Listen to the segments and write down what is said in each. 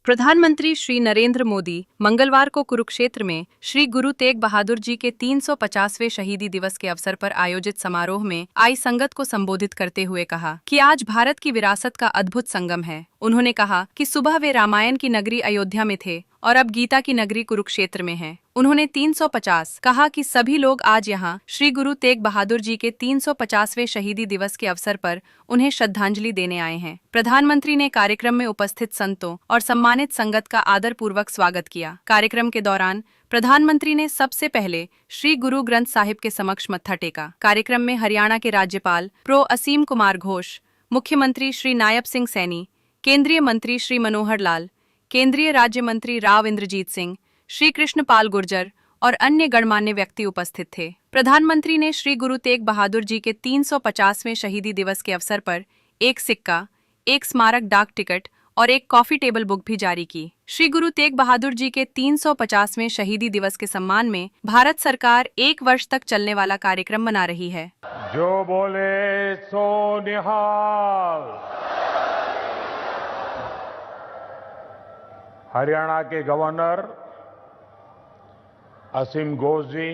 प्रधानमंत्री श्री नरेंद्र मोदी मंगलवार को कुरुक्षेत्र में श्री गुरु तेग बहादुर जी के 350वें शहीदी दिवस के अवसर पर आयोजित समारोह में आई संगत को संबोधित करते हुए कहा कि आज भारत की विरासत का अद्भुत संगम है। उन्होंने कहा कि सुबह वे रामायण की नगरी अयोध्या में थे और अब गीता की नगरी कुरुक्षेत्र में है। उन्होंने 350 कहा कि सभी लोग आज यहाँ श्री गुरु तेग बहादुर जी के 350वें शहीदी दिवस के अवसर पर उन्हें श्रद्धांजलि देने आए हैं। प्रधानमंत्री ने कार्यक्रम में उपस्थित संतों और सम्मानित संगत का आदर पूर्वक स्वागत किया। कार्यक्रम के दौरान प्रधानमंत्री ने सबसे पहले श्री गुरु ग्रंथ साहिब के समक्ष मत्था टेका। कार्यक्रम में हरियाणा के राज्यपाल प्रो असीम कुमार घोष, मुख्यमंत्री श्री नायब सिंह सैनी, केंद्रीय मंत्री श्री मनोहर लाल, केंद्रीय राज्य मंत्री राव इंद्रजीत सिंह, श्री कृष्ण पाल गुर्जर और अन्य गणमान्य व्यक्ति उपस्थित थे। प्रधानमंत्री ने श्री गुरु तेग बहादुर जी के 350वें शहीदी दिवस के अवसर पर एक सिक्का, एक स्मारक डाक टिकट और एक कॉफी टेबल बुक भी जारी की। श्री गुरु तेग बहादुर जी के 350वें शहीदी दिवस के सम्मान में भारत सरकार 1 वर्ष तक चलने वाला कार्यक्रम मना रही है। जो बोले सो निहाल। हरियाणा के गवर्नर असीम घोष जी,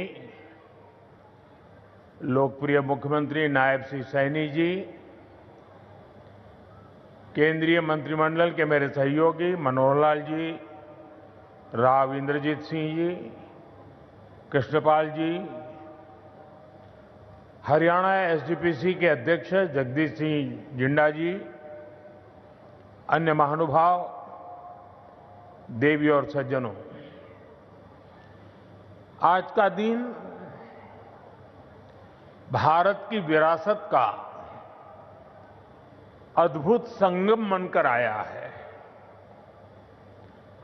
लोकप्रिय मुख्यमंत्री नायब सिंह सैनी जी, केंद्रीय मंत्रिमंडल के मेरे सहयोगी मनोहर लाल जी, राव इंद्रजीत सिंह जी, कृष्णपाल जी, हरियाणा एसजीपीसी के अध्यक्ष जगदीश सिंह जिंडा जी, अन्य महानुभाव, देवी और सज्जनों, आज का दिन भारत की विरासत का अद्भुत संगम बनकर आया है।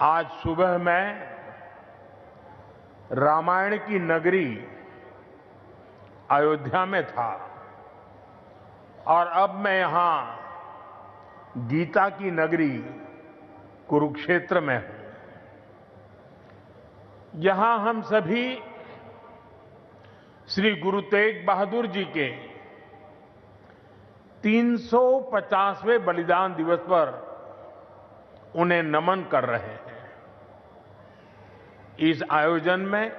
आज सुबह मैं रामायण की नगरी अयोध्या में था और अब मैं यहां गीता की नगरी कुरुक्षेत्र में हूं। यहां हम सभी श्री गुरु तेग बहादुर जी के 350वें बलिदान दिवस पर उन्हें नमन कर रहे हैं। इस आयोजन में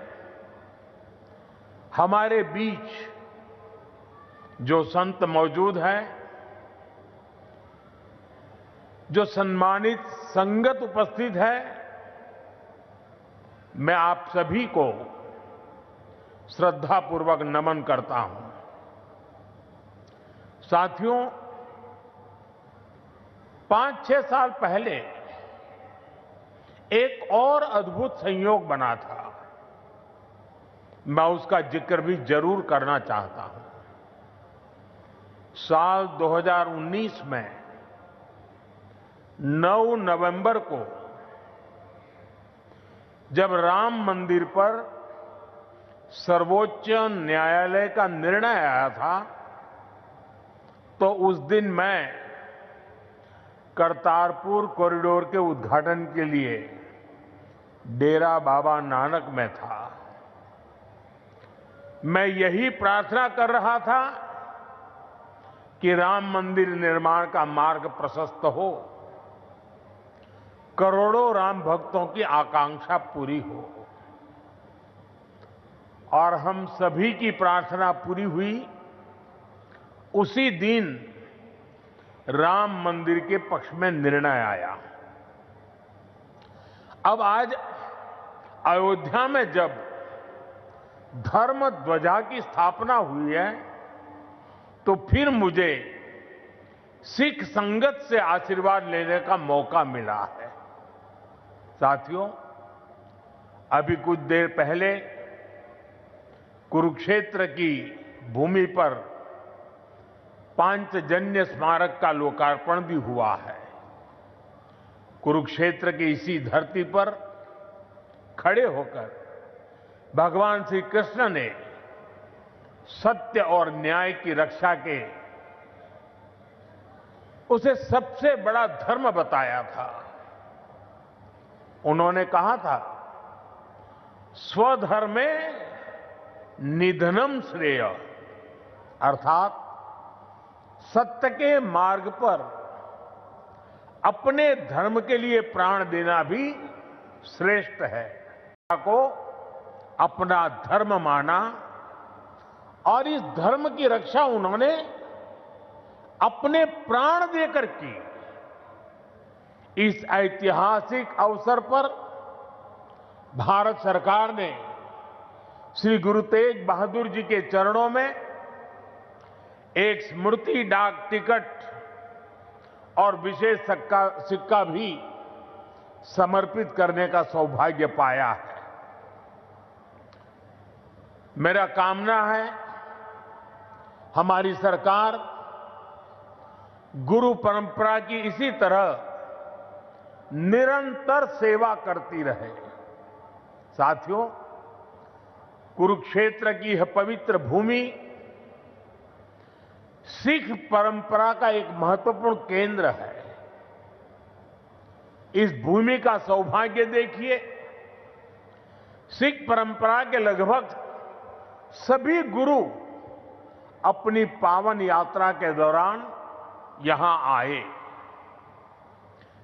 हमारे बीच जो संत मौजूद हैं, जो सम्मानित संगत उपस्थित है, मैं आप सभी को श्रद्धापूर्वक नमन करता हूं। साथियों, 5-6 साल पहले एक और अद्भुत संयोग बना था। मैं उसका जिक्र भी जरूर करना चाहता हूं। साल 2019 में 9 नवंबर को जब राम मंदिर पर सर्वोच्च न्यायालय का निर्णय आया था, तो उस दिन मैं करतारपुर कॉरिडोर के उद्घाटन के लिए डेरा बाबा नानक में था। मैं यही प्रार्थना कर रहा था कि राम मंदिर निर्माण का मार्ग प्रशस्त हो, करोड़ों राम भक्तों की आकांक्षा पूरी हो। और हम सभी की प्रार्थना पूरी हुई। उसी दिन राम मंदिर के पक्ष में निर्णय आया। अब आज अयोध्या में जब धर्म ध्वजा की स्थापना हुई है, तो फिर मुझे सिख संगत से आशीर्वाद लेने का मौका मिला है। साथियों, अभी कुछ देर पहले कुरुक्षेत्र की भूमि पर पांचजन्य स्मारक का लोकार्पण भी हुआ है। कुरुक्षेत्र की इसी धरती पर खड़े होकर भगवान श्री कृष्ण ने सत्य और न्याय की रक्षा के उसे सबसे बड़ा धर्म बताया था। उन्होंने कहा था, स्वधर्मे निधनम श्रेय, अर्थात सत्य के मार्ग पर अपने धर्म के लिए प्राण देना भी श्रेष्ठ है। को अपना धर्म माना और इस धर्म की रक्षा उन्होंने अपने प्राण देकर की। इस ऐतिहासिक अवसर पर भारत सरकार ने श्री गुरु तेग बहादुर जी के चरणों में एक स्मृति डाक टिकट और विशेष सिक्का भी समर्पित करने का सौभाग्य पाया है। मेरा कामना है हमारी सरकार गुरु परंपरा की इसी तरह निरंतर सेवा करती रहे। साथियों, कुरुक्षेत्र की यह पवित्र भूमि सिख परंपरा का एक महत्वपूर्ण केंद्र है। इस भूमि का सौभाग्य देखिए, सिख परंपरा के लगभग सभी गुरु अपनी पावन यात्रा के दौरान यहां आए।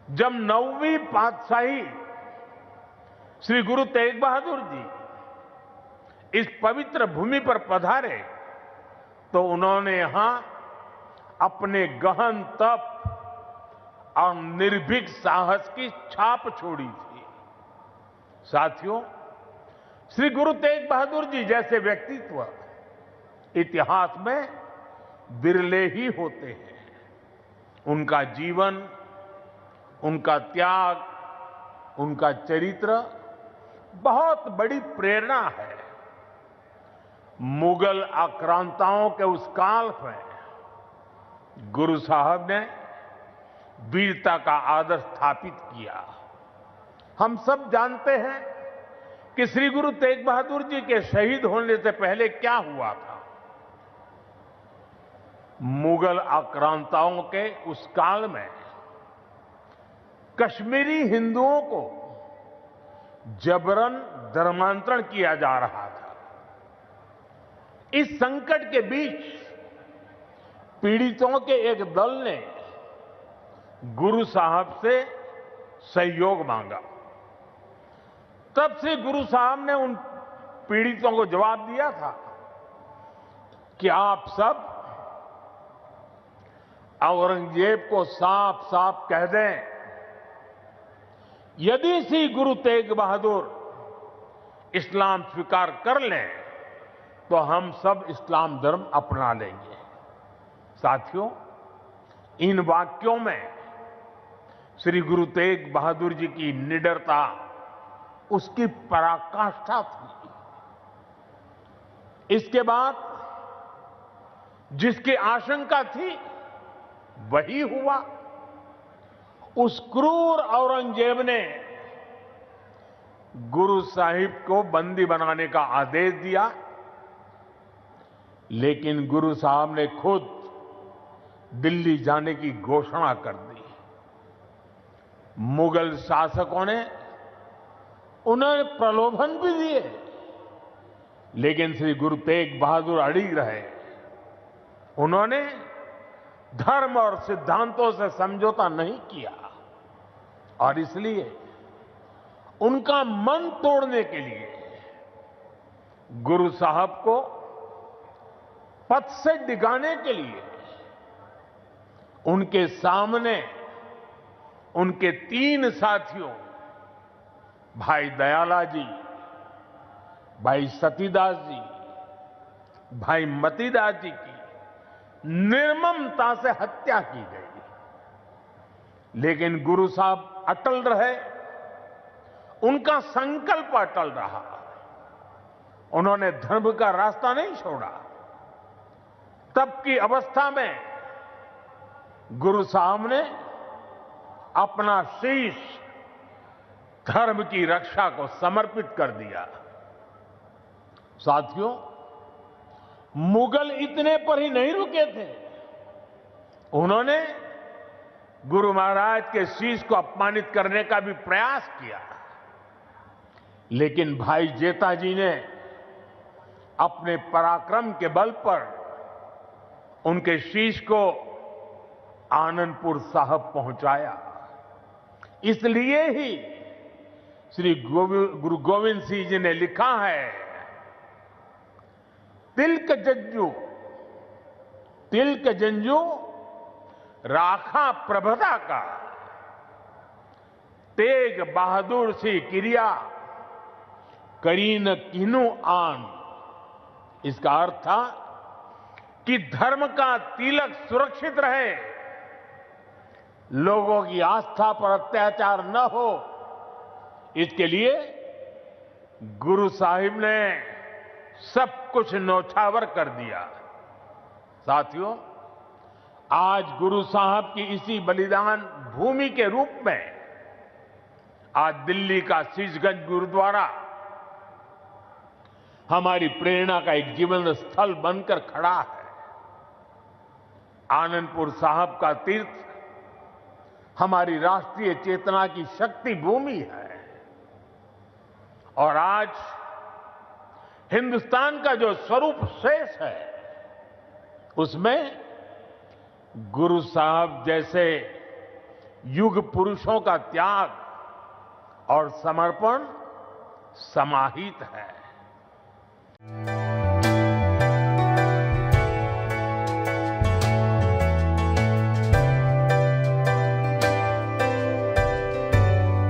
जब 9वीं पातशाही श्री गुरु तेग बहादुर जी इस पवित्र भूमि पर पधारे तो उन्होंने यहां अपने गहन तप और निर्भीक साहस की छाप छोड़ी थी। साथियों, श्री गुरु तेग बहादुर जी जैसे व्यक्तित्व इतिहास में बिरले ही होते हैं। उनका जीवन, उनका त्याग, उनका चरित्र बहुत बड़ी प्रेरणा है। मुगल आक्रांताओं के उस काल में गुरु साहब ने वीरता का आदर्श स्थापित किया। हम सब जानते हैं कि श्री गुरु तेग बहादुर जी के शहीद होने से पहले क्या हुआ था। मुगल आक्रांताओं के उस काल में कश्मीरी हिंदुओं को जबरन धर्मांतरण किया जा रहा था। इस संकट के बीच पीड़ितों के एक दल ने गुरु साहब से सहयोग मांगा। तब से गुरु साहब ने उन पीड़ितों को जवाब दिया था कि आप सब औरंगजेब को साफ साफ कह दें, यदि श्री गुरु तेग बहादुर इस्लाम स्वीकार कर लें तो हम सब इस्लाम धर्म अपना लेंगे। साथियों, इन वाक्यों में श्री गुरु तेग बहादुर जी की निडरता, उसकी पराकाष्ठा थी। इसके बाद जिसकी आशंका थी वही हुआ। उस क्रूर औरंगजेब ने गुरु साहिब को बंदी बनाने का आदेश दिया, लेकिन गुरु साहब ने खुद दिल्ली जाने की घोषणा कर दी। मुगल शासकों ने उन्हें प्रलोभन भी दिए, लेकिन श्री गुरु तेग बहादुर अड़िग रहे। उन्होंने धर्म और सिद्धांतों से समझौता नहीं किया और इसलिए उनका मन तोड़ने के लिए गुरु साहब को पथ से डिगाने के लिए उनके सामने उनके 3 साथियों भाई दयाला जी, भाई सतीदास जी, भाई मतीदास जी की निर्ममता से हत्या की गई। लेकिन गुरु साहब अटल रहे, उनका संकल्प अटल रहा। उन्होंने धर्म का रास्ता नहीं छोड़ा। तब की अवस्था में गुरु साहब ने अपना शीश धर्म की रक्षा को समर्पित कर दिया। साथियों, मुगल इतने पर ही नहीं रुके थे। उन्होंने गुरु महाराज के शीश को अपमानित करने का भी प्रयास किया, लेकिन भाई जेता जी ने अपने पराक्रम के बल पर उनके शीश को आनंदपुर साहब पहुंचाया। इसलिए ही श्री गुरु गोविंद सिंह जी ने लिखा है, तिलक जंजू राखा प्रभता का, तेग बहादुर सी क्रिया करीन किन्नु आन। इसका अर्थ था कि धर्म का तिलक सुरक्षित रहे, लोगों की आस्था पर अत्याचार न हो, इसके लिए गुरु साहिब ने सब कुछ न्यौछावर कर दिया। साथियों, आज गुरु साहब की इसी बलिदान भूमि के रूप में आज दिल्ली का शीशगंज गुरुद्वारा हमारी प्रेरणा का एक जीवन स्थल बनकर खड़ा है। आनंदपुर साहब का तीर्थ हमारी राष्ट्रीय चेतना की शक्ति भूमि है और आज हिंदुस्तान का जो स्वरूप शेष है, उसमें गुरु साहब जैसे युग पुरुषों का त्याग और समर्पण समाहित है।